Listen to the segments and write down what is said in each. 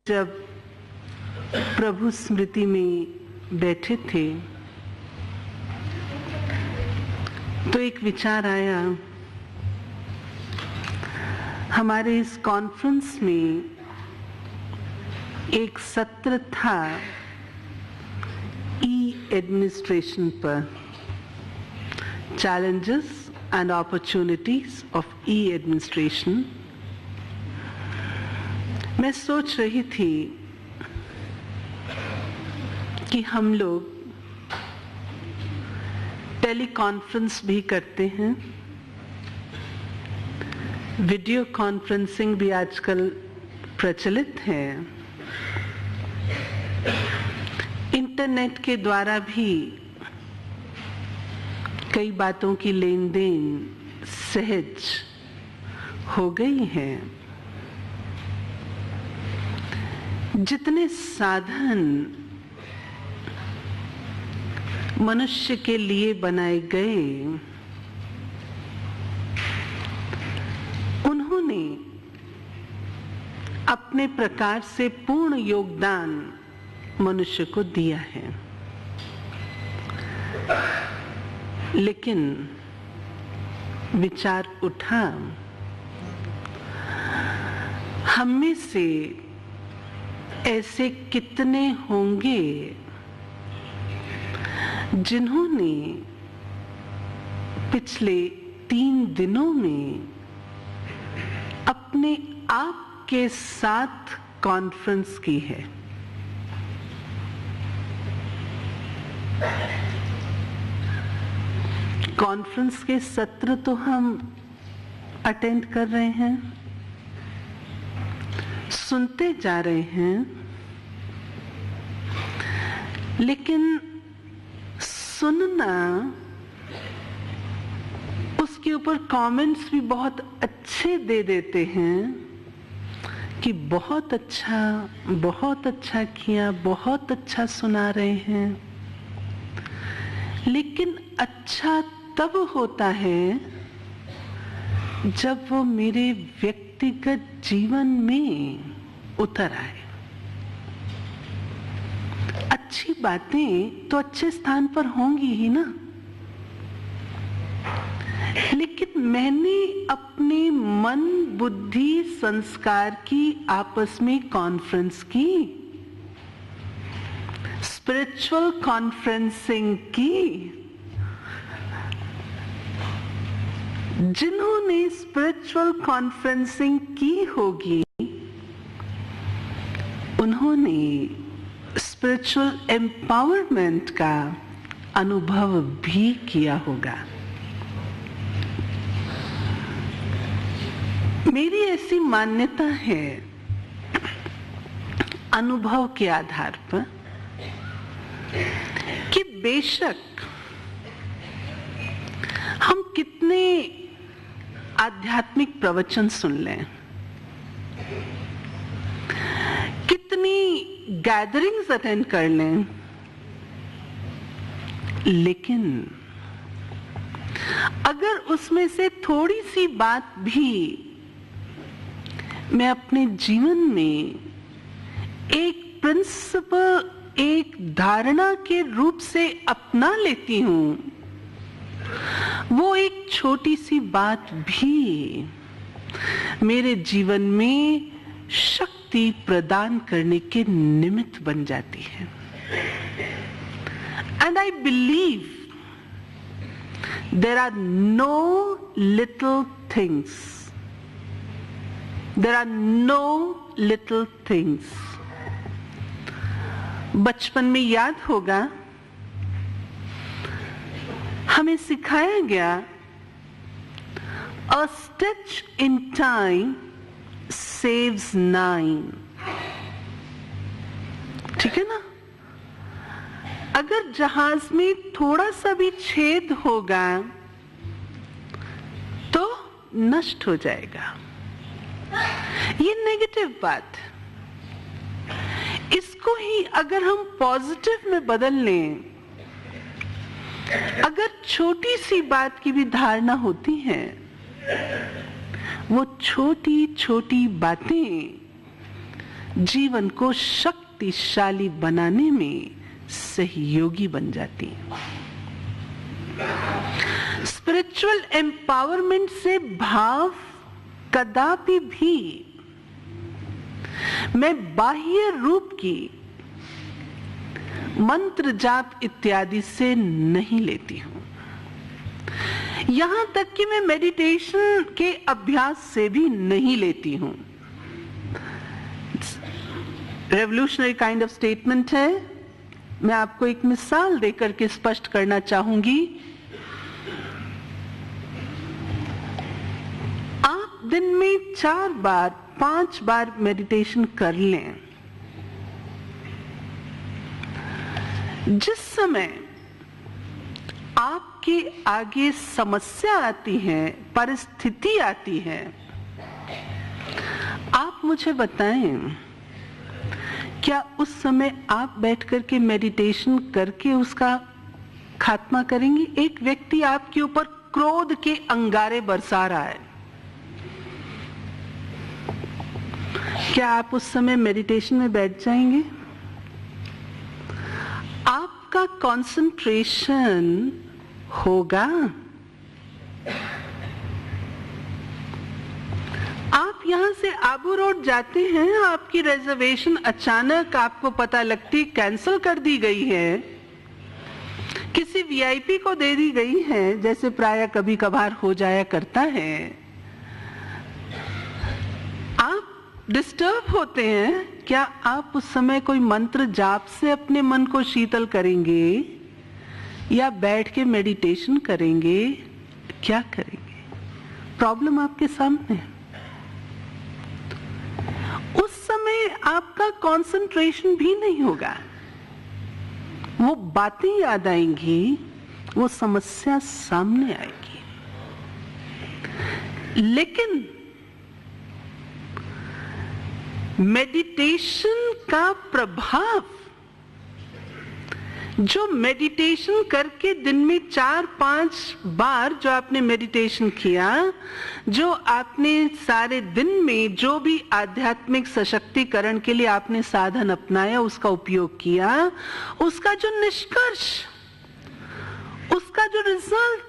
जब प्रभु स्मृति में बैठे थे तो एक विचार आया। हमारे इस कॉन्फ्रेंस में एक सत्र था एडमिनिस्ट्रेशन पर, challenges and opportunities of administration. मैं सोच रही थी कि हम लोग टेलीकॉन्फ्रेंस भी करते हैं, वीडियो कॉन्फ्रेंसिंग भी आजकल प्रचलित है, इंटरनेट के द्वारा भी कई बातों की लेन देन सहज हो गई है। जितने साधन मनुष्य के लिए बनाए गए, उन्होंने अपने प्रकार से पूर्ण योगदान मनुष्य को दिया है। लेकिन विचार उठा, हम में से ऐसे कितने होंगे जिन्होंने पिछले 3 दिनों में अपने आप के साथ कॉन्फ्रेंस की है। कॉन्फ्रेंस के सत्र तो हम अटेंड कर रहे हैं, सुनते जा रहे हैं, लेकिन सुनना, उसके ऊपर कमेंट्स भी बहुत अच्छे दे देते हैं कि बहुत अच्छा किया, बहुत अच्छा सुना रहे हैं। लेकिन अच्छा तब होता है जब वो मेरे व्यक्तिगत जीवन में उतर आए। अच्छी बातें तो अच्छे स्थान पर होंगी ही ना, लेकिन मैंने अपने मन, बुद्धि, संस्कार की आपस में कॉन्फ्रेंस की, स्पिरिचुअल कॉन्फ्रेंसिंग की। जिन्होंने स्पिरिचुअल कॉन्फ्रेंसिंग की होगी, उन्होंने स्पिरिचुअल एम्पावरमेंट का अनुभव भी किया होगा। मेरी ऐसी मान्यता है, अनुभव के आधार पर, कि बेशक हम कितने आध्यात्मिक प्रवचन सुन लें, कितनी गैदरिंग्स अटेंड कर लें, लेकिन अगर उसमें से थोड़ी सी बात भी मैं अपने जीवन में एक प्रिंसिपल, एक धारणा के रूप से अपना लेती हूं, वो एक छोटी सी बात भी मेरे जीवन में शक्ति प्रदान करने के निमित्त बन जाती है। And I believe there are no little things. There are no little things. बचपन में याद होगा, हमें सिखाया गया, a stitch in time saves 9. ठीक है ना? अगर जहाज में थोड़ा सा भी छेद होगा तो नष्ट हो जाएगा। ये नेगेटिव बात। इसको ही अगर हम पॉजिटिव में बदल लें, अगर छोटी सी बात की भी धारणा होती है, वो छोटी छोटी बातें जीवन को शक्तिशाली बनाने में सहयोगी बन जाती हैं। स्पिरिचुअल एम्पावरमेंट से भाव कदापि भी मैं बाह्य रूप की मंत्र जाप इत्यादि से नहीं लेती हूं। यहां तक कि मैं मेडिटेशन के अभ्यास से भी नहीं लेती हूं। रेवोल्यूशनरी काइंड ऑफ स्टेटमेंट है। मैं आपको एक मिसाल देकर के स्पष्ट करना चाहूंगी। आप दिन में 4 बार 5 बार मेडिटेशन कर लें। जिस समय आपके आगे समस्या आती है, परिस्थिति आती है, आप मुझे बताएं, क्या उस समय आप बैठ करके मेडिटेशन करके उसका खात्मा करेंगे? एक व्यक्ति आपके ऊपर क्रोध के अंगारे बरसा रहा है, क्या आप उस समय मेडिटेशन में बैठ जाएंगे? आपका कंसंट्रेशन होगा। आप यहां से आबू रोड जाते हैं, आपकी रिजर्वेशन अचानक आपको पता लगती कैंसिल कर दी गई है, किसी वीआईपी को दे दी गई है, जैसे प्राय कभी कभार हो जाया करता है। आप डिस्टर्ब होते हैं। क्या आप उस समय कोई मंत्र जाप से अपने मन को शीतल करेंगे या बैठ के मेडिटेशन करेंगे? क्या करेंगे? प्रॉब्लम आपके सामने है। उस समय आपका कंसंट्रेशन भी नहीं होगा, वो बातें याद आएंगी, वो समस्या सामने आएगी। लेकिन मेडिटेशन का प्रभाव, जो मेडिटेशन करके दिन में 4-5 बार जो आपने मेडिटेशन किया, जो आपने सारे दिन में जो भी आध्यात्मिक सशक्तिकरण के लिए आपने साधन अपनाया, उसका उपयोग किया, उसका जो निष्कर्ष, उसका जो रिजल्ट,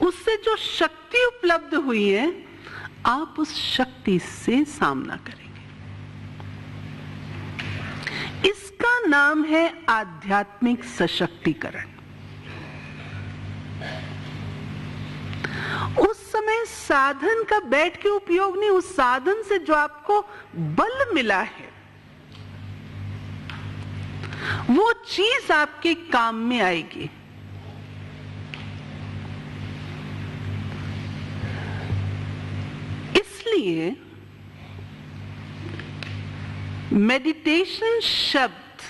उससे जो शक्ति उपलब्ध हुई है, आप उस शक्ति से सामना करेंगे। इसका नाम है आध्यात्मिक सशक्तिकरण। उस समय साधन का बैठ के उपयोग नहीं, उस साधन से जो आपको बल मिला है, वो चीज आपके काम में आएगी। इसलिए मेडिटेशन शब्द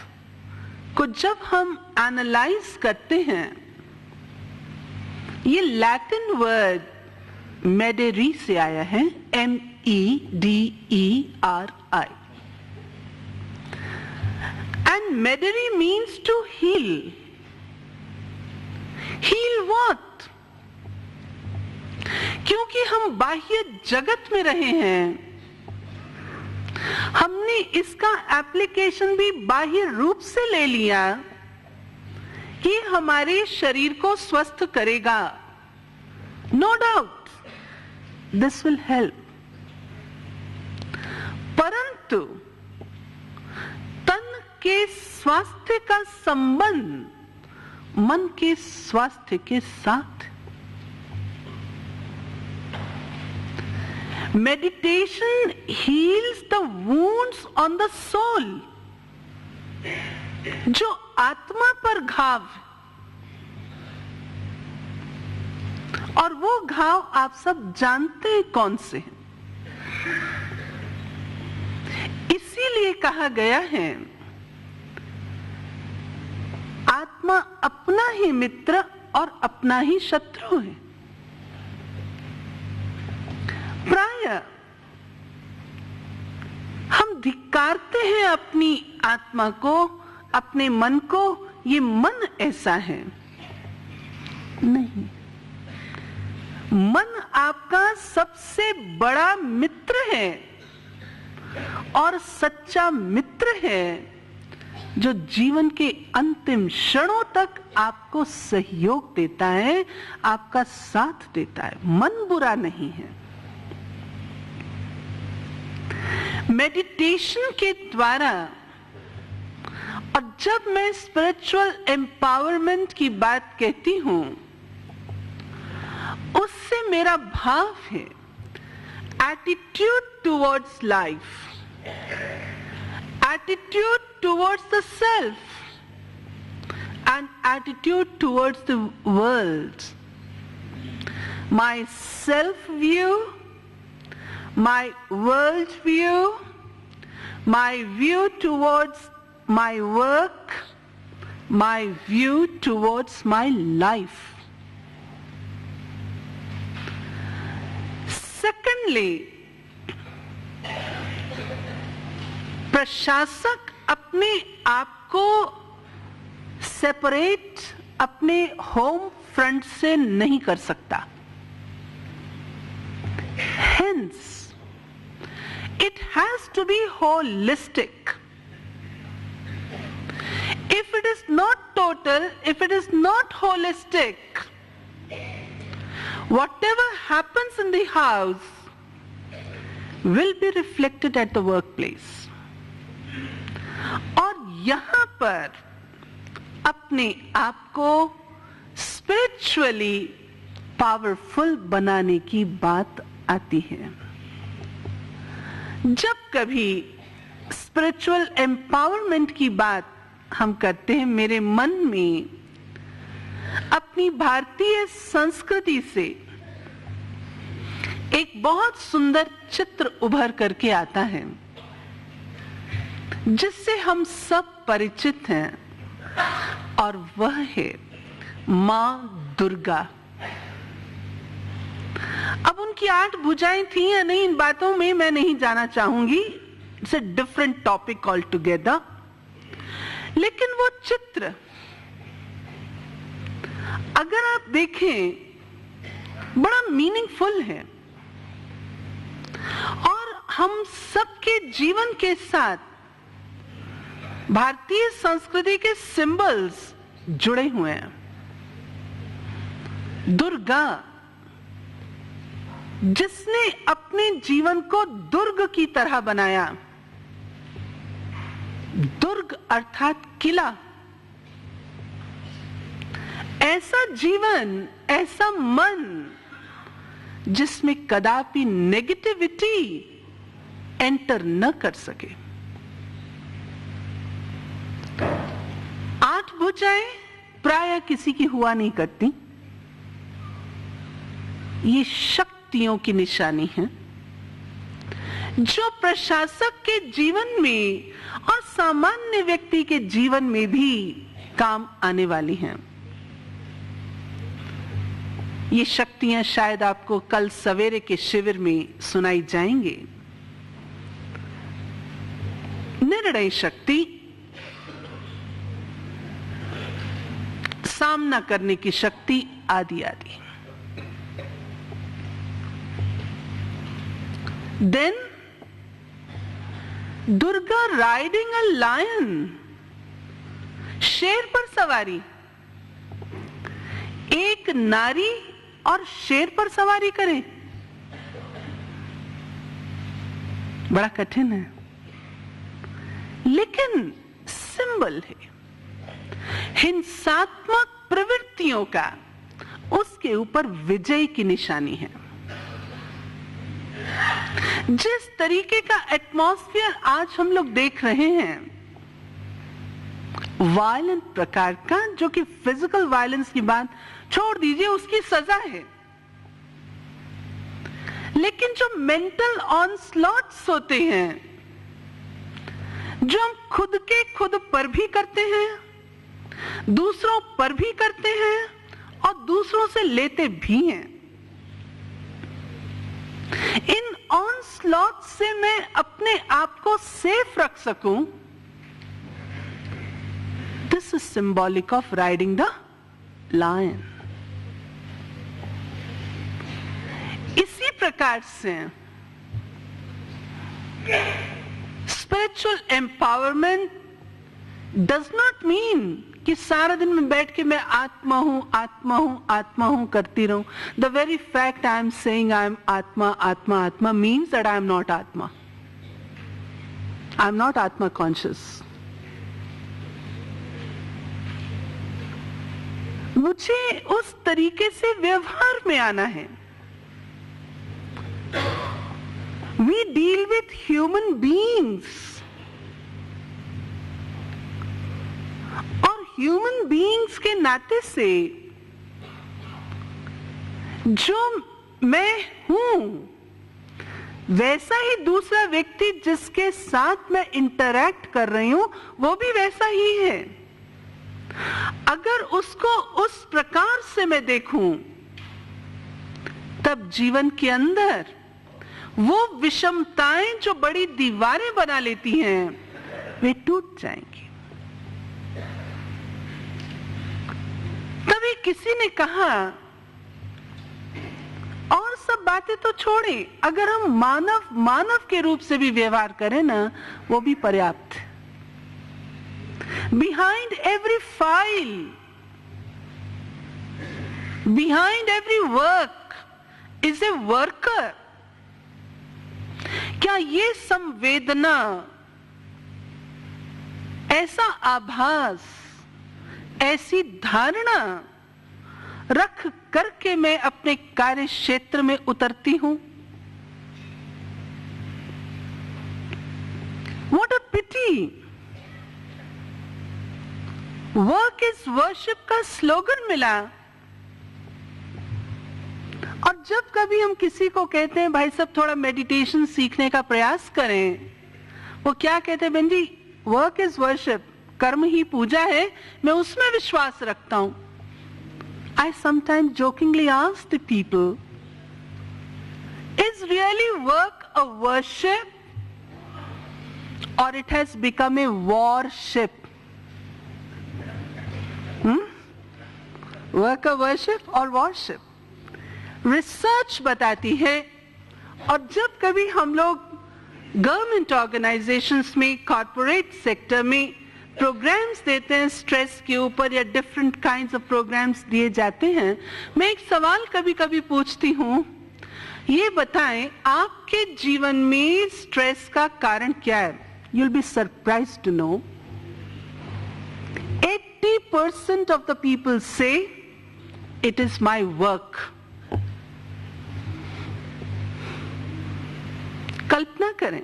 को जब हम एनालाइज करते हैं, ये लैटिन वर्ड मेडेरी से आया है, MEDERI, and mederi means to heal. Heal what? क्योंकि हम बाह्य जगत में रहे हैं, हमने इसका एप्लीकेशन भी बाह्य रूप से ले लिया कि हमारे शरीर को स्वस्थ करेगा। No doubt this will help, परंतु तन के स्वास्थ्य का संबंध मन के स्वास्थ्य के साथ। Meditation heals the wounds on the soul, जो आत्मा पर घाव, और वो घाव आप सब जानते हैं कौन से हैं। इसीलिए कहा गया है आत्मा अपना ही मित्र और अपना ही शत्रु है। प्रायः हम धिक्कारते हैं अपनी आत्मा को, अपने मन को, ये मन ऐसा है। नहीं, मन आपका सबसे बड़ा मित्र है और सच्चा मित्र है जो जीवन के अंतिम क्षणों तक आपको सहयोग देता है, आपका साथ देता है। मन बुरा नहीं है। मेडिटेशन के द्वारा, और जब मैं स्पिरिचुअल एम्पावरमेंट की बात कहती हूं, उससे मेरा भाव है attitude towards life, attitude towards the self and attitude towards the world. My self view, my world view, my view towards my work, my view towards my life. Secondly, प्रशासक अपने आप को सेपरेट अपने होम फ्रंट से नहीं कर सकता। Hence, it has to be holistic. If it is not total, if it is not holistic, whatever happens in the house will be reflected at the workplace. और यहां पर अपने आप को spiritually powerful बनाने की बात आती है। जब कभी स्पिरिचुअल एम्पावरमेंट की बात हम करते हैं, मेरे मन में अपनी भारतीय संस्कृति से एक बहुत सुंदर चित्र उभर करके आता है जिससे हम सब परिचित हैं, और वह है मां दुर्गा। अब उनकी 8 भुजाएं थी या नहीं, इन बातों में मैं नहीं जाना चाहूंगी, it's a different topic all together. लेकिन वो चित्र अगर आप देखें बड़ा मीनिंगफुल है और हम सबके जीवन के साथ भारतीय संस्कृति के सिंबल्स जुड़े हुए हैं। दुर्गा, जिसने अपने जीवन को दुर्ग की तरह बनाया, दुर्ग अर्थात किला, ऐसा जीवन, ऐसा मन जिसमें कदापि नेगेटिविटी एंटर न कर सके। 8 भुजाएं प्राय किसी की हुआ नहीं करती। ये शक्तियों की निशानी है जो प्रशासक के जीवन में और सामान्य व्यक्ति के जीवन में भी काम आने वाली हैं। ये शक्तियां शायद आपको कल सवेरे के शिविर में सुनाई जाएंगे। निर्णय शक्ति, सामना करने की शक्ति, आदि आदि। Then Durga riding a lion, शेर पर सवारी। एक नारी और शेर पर सवारी करे, बड़ा कठिन है, लेकिन सिंबल है हिंसात्मक प्रवृत्तियों का, उसके ऊपर विजय की निशानी है। जिस तरीके का एटमॉस्फेयर आज हम लोग देख रहे हैं, वायलेंट प्रकार का, जो कि फिजिकल वायलेंस की बात छोड़ दीजिए, उसकी सजा है, लेकिन जो मेंटल ऑनस्लॉट्स होते हैं, जो हम खुद के खुद पर भी करते हैं दूसरों पर भी करते हैं और दूसरों से लेते भी हैं। इन ऑनस्लॉट से मैं अपने आप को सेफ रख सकूं, this is symbolic of riding the lion. इसी प्रकार से spiritual empowerment does not mean कि सारा दिन में बैठ के मैं आत्मा हूं आत्मा हूं आत्मा हूं करती रहूं। The very fact I am saying I am आत्मा आत्मा आत्मा means that I am not आत्मा। आई एम नॉट आत्मा कॉन्शियस। मुझे उस तरीके से व्यवहार में आना है। We deal with human beings और human beings के नाते से जो मैं हूं वैसा ही दूसरा व्यक्ति जिसके साथ मैं इंटरैक्ट कर रही हूं वो भी वैसा ही है। अगर उसको उस प्रकार से मैं देखूं तब जीवन के अंदर वो विषमताएं जो बड़ी दीवारें बना लेती हैं वे टूट जाएंगी। तभी किसी ने कहा, और सब बातें तो छोड़ें, अगर हम मानव के रूप से भी व्यवहार करें ना वो भी पर्याप्त है। Behind every file, behind every work is a worker। क्या ये संवेदना, ऐसा आभास, ऐसी धारणा रख करके मैं अपने कार्य क्षेत्र में उतरती हूं? What a pity! Work is worship का स्लोगन मिला और जब कभी हम किसी को कहते हैं भाई साहब थोड़ा मेडिटेशन सीखने का प्रयास करें, वो क्या कहते हैं, बहन जी वर्क इज वर्शिप, कर्म ही पूजा है, मैं उसमें विश्वास रखता हूं। I sometimes jokingly ask the people, is really work a worship or it has become a warship? Work a worship or warship? Research बताती है, और जब कभी हम लोग गवर्नमेंट ऑर्गेनाइजेशंस में, कॉर्पोरेट सेक्टर में प्रोग्राम्स देते हैं स्ट्रेस के ऊपर या डिफरेंट काइंड्स ऑफ प्रोग्राम्स दिए जाते हैं, मैं एक सवाल कभी कभी पूछती हूं, ये बताएं आपके जीवन में स्ट्रेस का कारण क्या है? You'll be surprised to know 80% of the people say it is my work। कल्पना करें,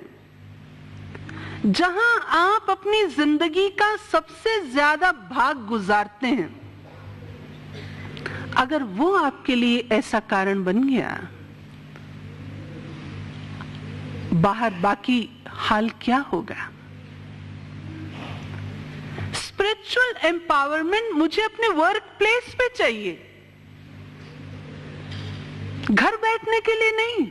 जहां आप अपनी जिंदगी का सबसे ज्यादा भाग गुजारते हैं, अगर वो आपके लिए ऐसा कारण बन गया, बाहर बाकी हाल क्या होगा? स्पिरिचुअल एम्पावरमेंट मुझे अपने वर्क प्लेस पे चाहिए, घर बैठने के लिए नहीं।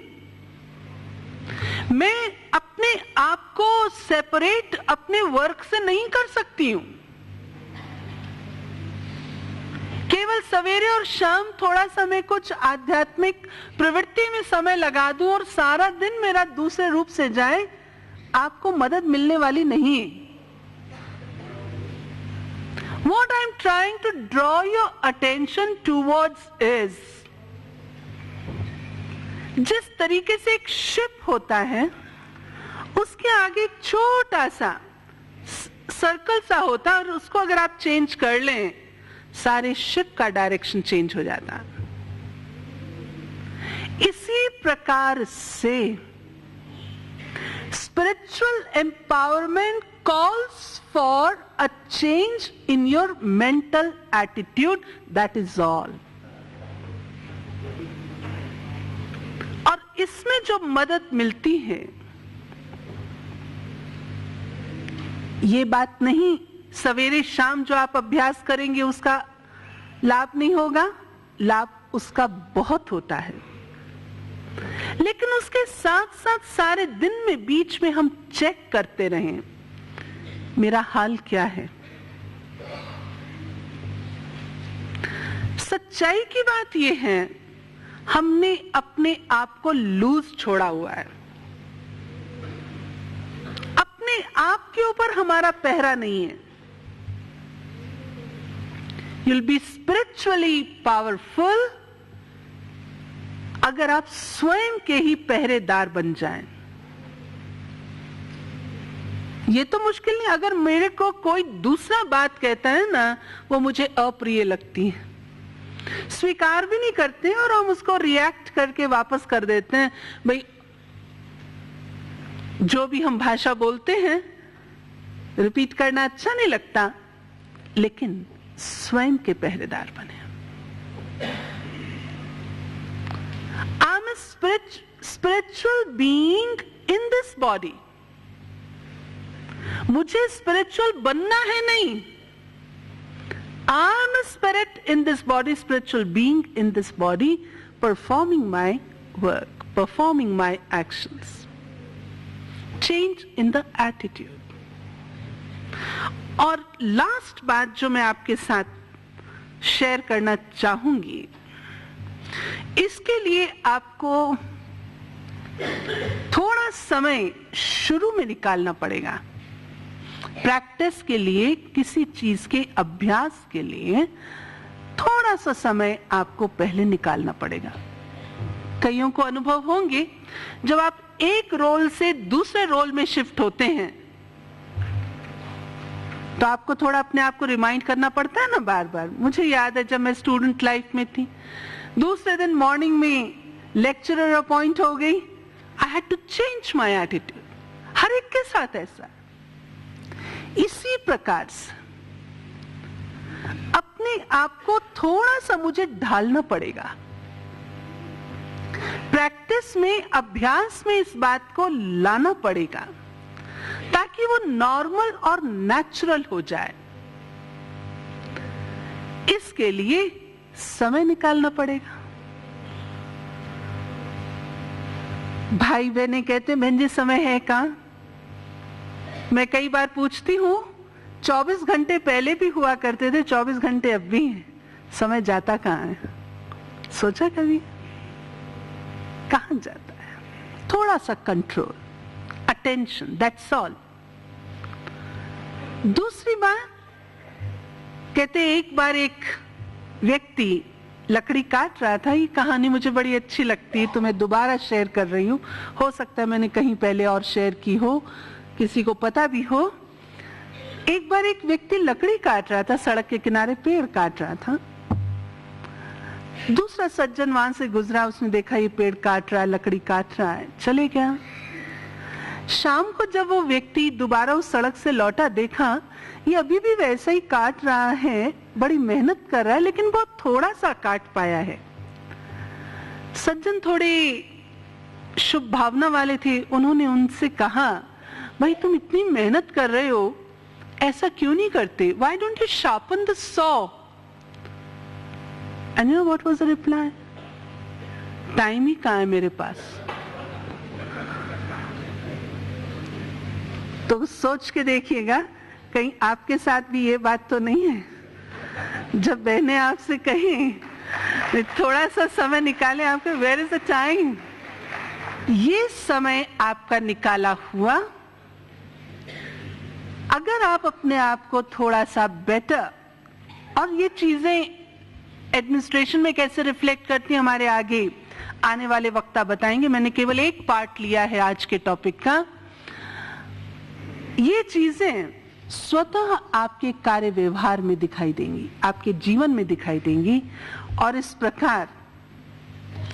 मैं अपने आप को सेपरेट अपने वर्क से नहीं कर सकती हूं। केवल सवेरे और शाम थोड़ा सा मैं कुछ आध्यात्मिक प्रवृत्ति में समय लगा दूं और सारा दिन मेरा दूसरे रूप से जाए, आपको मदद मिलने वाली नहीं है। What I'm trying to draw your attention towards is, जिस तरीके से एक शिप होता है, उसके आगे छोटा सा सर्कल सा होता है और उसको अगर आप चेंज कर लें, सारे शिप का डायरेक्शन चेंज हो जाता है। इसी प्रकार से spiritual empowerment calls for a change in your mental attitude, that is all। और इसमें जो मदद मिलती है, ये बात नहीं सवेरे शाम जो आप अभ्यास करेंगे उसका लाभ नहीं होगा? लाभ उसका बहुत होता है, लेकिन उसके साथ साथ सारे दिन में बीच में हम चेक करते रहें, मेरा हाल क्या है। सच्चाई की बात यह है, हमने अपने आप को लूज छोड़ा हुआ है। अपने आप के ऊपर हमारा पहरा नहीं है। You'll be spiritually powerful अगर आप स्वयं के ही पहरेदार बन जाएं। ये तो मुश्किल नहीं। अगर मेरे को कोई दूसरा बात कहता है ना, वो मुझे अप्रिय लगती है, स्वीकार भी नहीं करते और हम उसको रिएक्ट करके वापस कर देते हैं। भाई, जो भी हम भाषा बोलते हैं रिपीट करना अच्छा नहीं लगता, लेकिन स्वयं के पहरेदार बने। I am a spiritual being in this body. मुझे स्पिरिचुअल बनना है नहीं। I am a spirit in this body, spiritual being in this body, performing my work, performing my actions. Change in the attitude. और last बात जो मैं आपके साथ शेयर करना चाहूंगी, इसके लिए आपको थोड़ा समय शुरू में निकालना पड़ेगा। प्रैक्टिस के लिए, किसी चीज के अभ्यास के लिए थोड़ा सा समय आपको पहले निकालना पड़ेगा। कईयों को अनुभव होंगे, जब आप एक रोल से दूसरे रोल में शिफ्ट होते हैं तो आपको थोड़ा अपने आप को रिमाइंड करना पड़ता है ना बार बार। मुझे याद है जब मैं स्टूडेंट लाइफ में थी, दूसरे दिन मॉर्निंग में लेक्चरर अपॉइंट हो गई, I had to change my attitude. हर एक के साथ ऐसा। इसी प्रकार से अपने आप को थोड़ा सा मुझे ढालना पड़ेगा। प्रैक्टिस में, अभ्यास में इस बात को लाना पड़ेगा ताकि वो नॉर्मल और नेचुरल हो जाए। इसके लिए समय निकालना पड़ेगा। भाई बहने कहते, बहन जी समय है कहां? मैं कई बार पूछती हूं, 24 घंटे पहले भी हुआ करते थे, 24 घंटे अब भी हैं, समय जाता कहां है? सोचा कभी? कहां जाता है? थोड़ा सा कंट्रोल, अटेंशन, दैट्स ऑल। दूसरी बात कहते, एक बार एक व्यक्ति लकड़ी काट रहा था। ये कहानी मुझे बड़ी अच्छी लगती है तो मैं दोबारा शेयर कर रही हूं। हो सकता है मैंने कहीं पहले और शेयर की हो, किसी को पता भी हो। एक बार एक व्यक्ति लकड़ी काट रहा था, सड़क के किनारे पेड़ काट रहा था। दूसरा सज्जन वहां से गुजरा, उसने देखा ये पेड़ काट रहा है, लकड़ी काट रहा है, चले गया। शाम को जब वो व्यक्ति दोबारा उस सड़क से लौटा, देखा ये अभी भी वैसा ही काट रहा है, बड़ी मेहनत कर रहा है, लेकिन बहुत थोड़ा सा काट पाया है। सज्जन थोड़े शुभ भावना वाले थे, उन्होंने उनसे कहा, भाई तुम इतनी मेहनत कर रहे हो, ऐसा क्यों नहीं करते? Why don't you sharpen the saw? And you know what was the reply? Time ही कहां है मेरे पास। तो सोच के देखिएगा, कहीं आपके साथ भी ये बात तो नहीं है। जब बहनें आपसे कहें थोड़ा सा समय निकालें, आपके वेयर इज द टाइम, ये समय आपका निकाला हुआ। अगर आप अपने आप को थोड़ा सा बेटर, और ये चीजें एडमिनिस्ट्रेशन में कैसे रिफ्लेक्ट करती हैं हमारे आगे आने वाले वक्ता बताएंगे। मैंने केवल एक पार्ट लिया है आज के टॉपिक का। ये चीजें स्वतः आपके कार्य व्यवहार में दिखाई देंगी, आपके जीवन में दिखाई देंगी। और इस प्रकार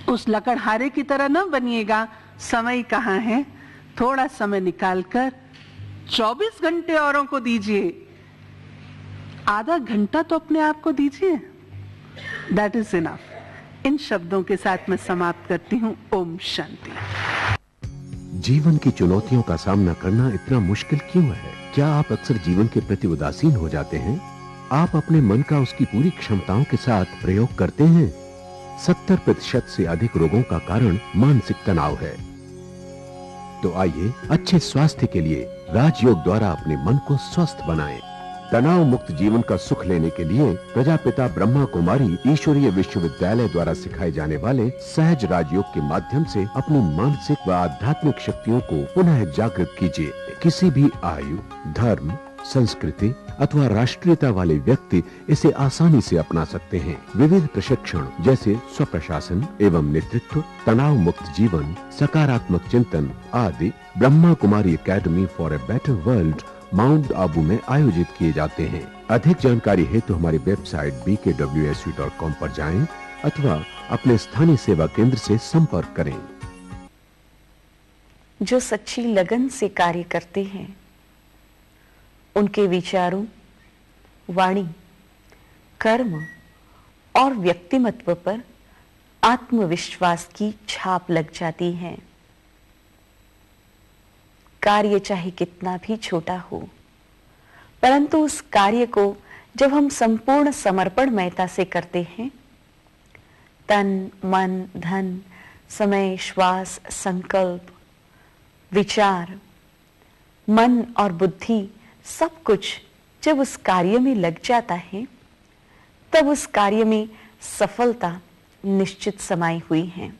उस लकड़हारे की तरह न बनिएगा, समय कहाँ है, थोड़ा समय निकालकर 24 घंटे औरों को दीजिए, आधा घंटा तो अपने आप को दीजिए। That is enough. इन शब्दों के साथ मैं समाप्त करती हूं। ओम शांति। जीवन की चुनौतियों का सामना करना इतना मुश्किल क्यों है? क्या आप अक्सर जीवन के प्रति उदासीन हो जाते हैं? आप अपने मन का उसकी पूरी क्षमताओं के साथ प्रयोग करते हैं? 70% से अधिक रोगों का कारण मानसिक तनाव है। तो आइए अच्छे स्वास्थ्य के लिए राजयोग द्वारा अपने मन को स्वस्थ बनाएं। तनाव मुक्त जीवन का सुख लेने के लिए प्रजापिता ब्रह्मा कुमारी ईश्वरीय विश्वविद्यालय द्वारा सिखाए जाने वाले सहज राजयोग के माध्यम से अपनी मानसिक व आध्यात्मिक शक्तियों को पुनः जागृत कीजिए। किसी भी आयु, धर्म, संस्कृति अथवा राष्ट्रीयता वाले व्यक्ति इसे आसानी से अपना सकते हैं। विविध प्रशिक्षण जैसे स्वप्रशासन एवं नेतृत्व, तनाव मुक्त जीवन, सकारात्मक चिंतन आदि Brahma Kumari academy for a better world Mount Abu में आयोजित किए जाते हैं। अधिक जानकारी हेतु हमारी वेबसाइट bkwsu.com पर जाएं अथवा अपने स्थानीय सेवा केंद्र से संपर्क करें। जो सच्ची लगन से कार्य करते हैं उनके विचारों, वाणी, कर्म और व्यक्तिमत्व पर आत्मविश्वास की छाप लग जाती है। कार्य चाहे कितना भी छोटा हो, परंतु उस कार्य को जब हम संपूर्ण समर्पणमयता से करते हैं, तन, मन, धन, समय, श्वास, संकल्प, विचार, मन और बुद्धि सब कुछ जब उस कार्य में लग जाता है, तब उस कार्य में सफलता निश्चित समाई हुई है।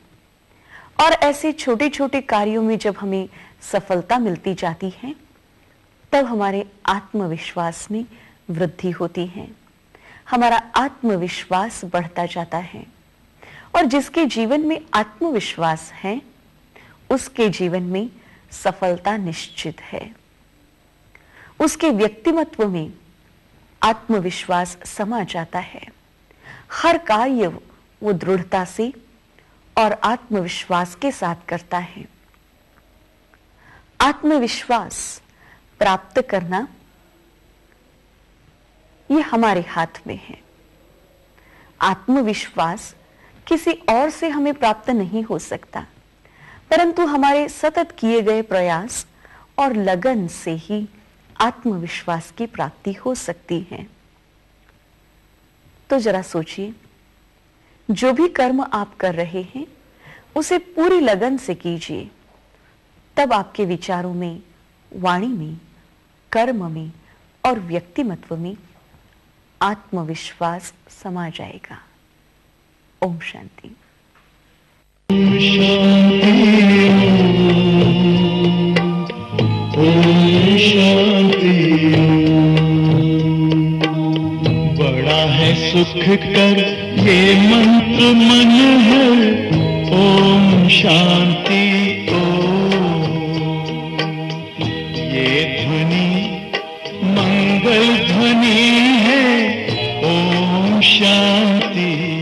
और ऐसे छोटे छोटे कार्यों में जब हमें सफलता मिलती जाती है, तब हमारे आत्मविश्वास में वृद्धि होती है, हमारा आत्मविश्वास बढ़ता जाता है। और जिसके जीवन में आत्मविश्वास है, उसके जीवन में सफलता निश्चित है। उसके व्यक्तिमत्व में आत्मविश्वास समा जाता है। हर कार्य वो दृढ़ता से और आत्मविश्वास के साथ करता है। आत्मविश्वास प्राप्त करना ये हमारे हाथ में है। आत्मविश्वास किसी और से हमें प्राप्त नहीं हो सकता, परंतु हमारे सतत किए गए प्रयास और लगन से ही आत्मविश्वास की प्राप्ति हो सकती है। तो जरा सोचिए, जो भी कर्म आप कर रहे हैं उसे पूरी लगन से कीजिए, तब आपके विचारों में, वाणी में, कर्म में और व्यक्तिमत्व में आत्मविश्वास समा जाएगा। ओम शांति। ओम शांति। बड़ा है सुख कर ये मंत्र मन है। ओम शांति ओम। ये ध्वनि मंगल ध्वनि है। ओम शांति।